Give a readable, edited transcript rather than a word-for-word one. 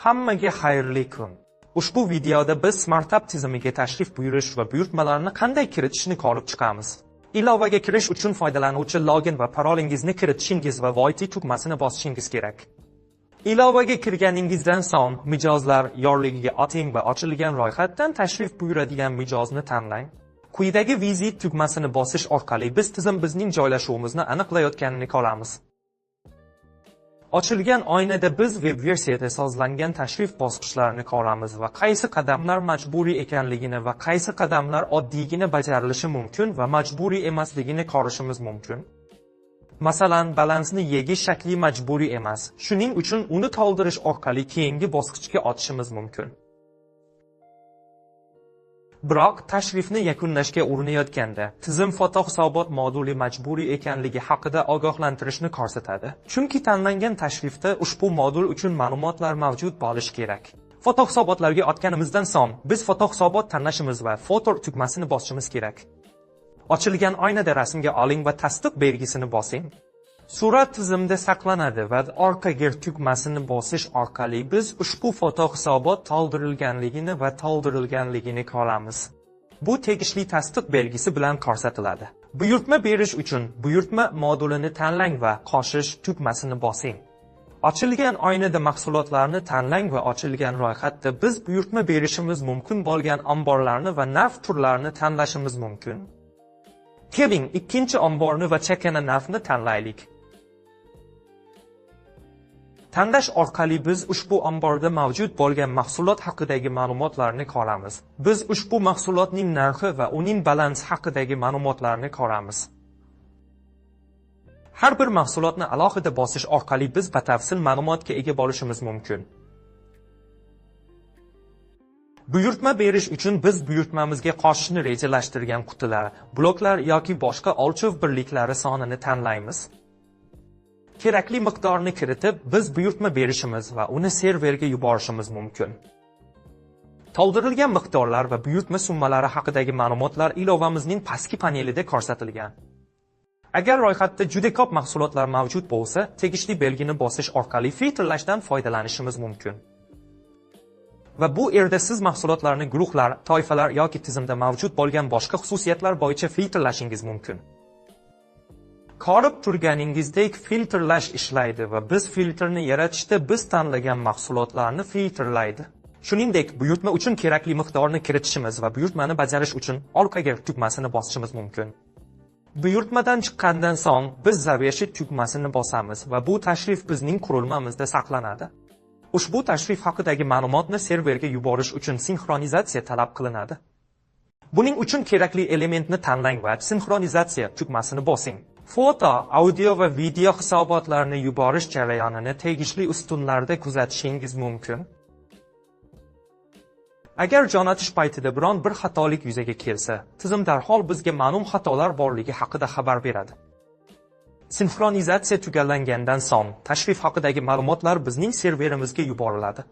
Hammaga xayrli kun. Ushbu videoda biz SmartTab tizimiga tashrif buyurish va buyurtmalarni qanday kiritishni ko'rib chiqamiz. Ilovaga kirish uchun foydalanuvchi login va parolingizni kiritishingiz va Voiti tugmasini bosishingiz kerak. Ilovaga kirganingizdan so'ng mijozlar yorligiga o'ting va ochilgan ro'yxatdan tashrif buyuradigan mijozni tanlang. Quyidagi Visit tugmasini bosish orqali biz tizim bizning joylashuvimizni aniqlayotganini ko'ramiz. Ochilgan oynada biz veb versiyada sozlangan tashrif bosqichlarini ko'ramiz va qaysi qadamlar majburiy ekanligini va qaysi qadamlar oddiygina bajarilishi mumkin va majburiy emasligini ko'rishimiz mumkin. Masalan, balansni yegish shakli majburiy emas. Shuning uchun uni to'ldirish orqali keyingi bosqichga o'tishimiz mumkin. Biroq tashrifni yakunlashga urinayotganda tizim fotohisobot moduli majburiy ekanligi haqida ogohlantirishni ko'rsatadi. Chunki tanlangan tashrifda ushbu modul uchun ma'lumotlar mavjud bo'lishi kerak. Fotohisobotlarga o'tganimizdan so'ng biz fotohisobot tanlashimiz va Foto tugmasini bosishimiz kerak. Ochilgan oynada rasmga oling va tasdiq belgisini bosing. Surat tizimda saqlanadi va orqaga tugmasini bosish orqali biz ushbu fotohisobot to'ldirilganligini va to'ldirilganligini ko'ramiz. Bu tegishli tasdiq belgisi bilan ko'rsatiladi. Buyurtma berish uchun buyurtma modulini tanlang va Qoshish tugmasini bosing. Ochilgan oynada mahsulotlarni tanlang va ochilgan ro'yxatda biz buyurtma berishimiz mumkin bo'lgan omborlarni va narx turlarini tanlashimiz mumkin. Keling, ikkinchi omborni va chakana narxni tanlaylik. Tanlash orqali biz ushbu omborda mavjud bo'lgan mahsulot haqidagi ma'lumotlarni ko'ramiz. Biz ushbu mahsulotning narxi va uning balansi haqidagi ma'lumotlarni ko'ramiz. Har bir mahsulotni alohida bosish orqali biz batafsil ma'lumotga ega bo'lishimiz mumkin. Buyurtma berish uchun biz buyurtmamizga qo'shishni rejalashtirgan qutilar, bloklar yoki boshqa o'lchov birliklari sonini tanlaymiz. Kerakli miqdorni kiritib, biz buyurtma berishimiz va uni serverga yuborishimiz mumkin. To'ldirilgan miqdorlar va buyurtma summalari haqidagi ma'lumotlar ilovamizning pastki panelida ko'rsatilgan. Agar ro'yxatda juda ko'p mahsulotlar mavjud bo'lsa, tegishli belgini bosish orqali filtrlashdan foydalanishimiz mumkin. Va bu yerda siz mahsulotlarni guruhlar, toifalar yoki tizimda mavjud bo'lgan boshqa xususiyatlar bo'yicha filtrlashingiz mumkin. Ko'rib turganingizdek filtrlash ishlaydi va biz filtrni yaratishda biz tanlagan mahsulotlarni filtrlaydi. Shuningdek, buyurtma uchun kerakli miqdorni kiritishimiz va buyurtmani bajarish uchun orqaga tugmasini bosishimiz mumkin. Buyurtmadan chiqqandan so'ng biz Zaveshi tugmasini bosamiz va bu tashrif bizning qurilmamizda saqlanadi. Ushbu tashrif haqidagi ma'lumotni serverga yuborish uchun sinxronizatsiya talab qilinadi. Buning uchun kerakli elementni tanlang va sinxronizatsiya tugmasini bosing. Foto, audio va video hisobotlarni yuborish jarayonini tegishli ustunlarda kuzatishingiz mumkin. Agar jo'natish paytida biron bir xatolik yuzaga kelsa, tizim darhol bizga ma'lum xatolar borligi haqida xabar beradi. Sinxronizatsiya tugallangandan so'ng tashrif haqidagi ma'lumotlar bizning serverimizga yuboriladi.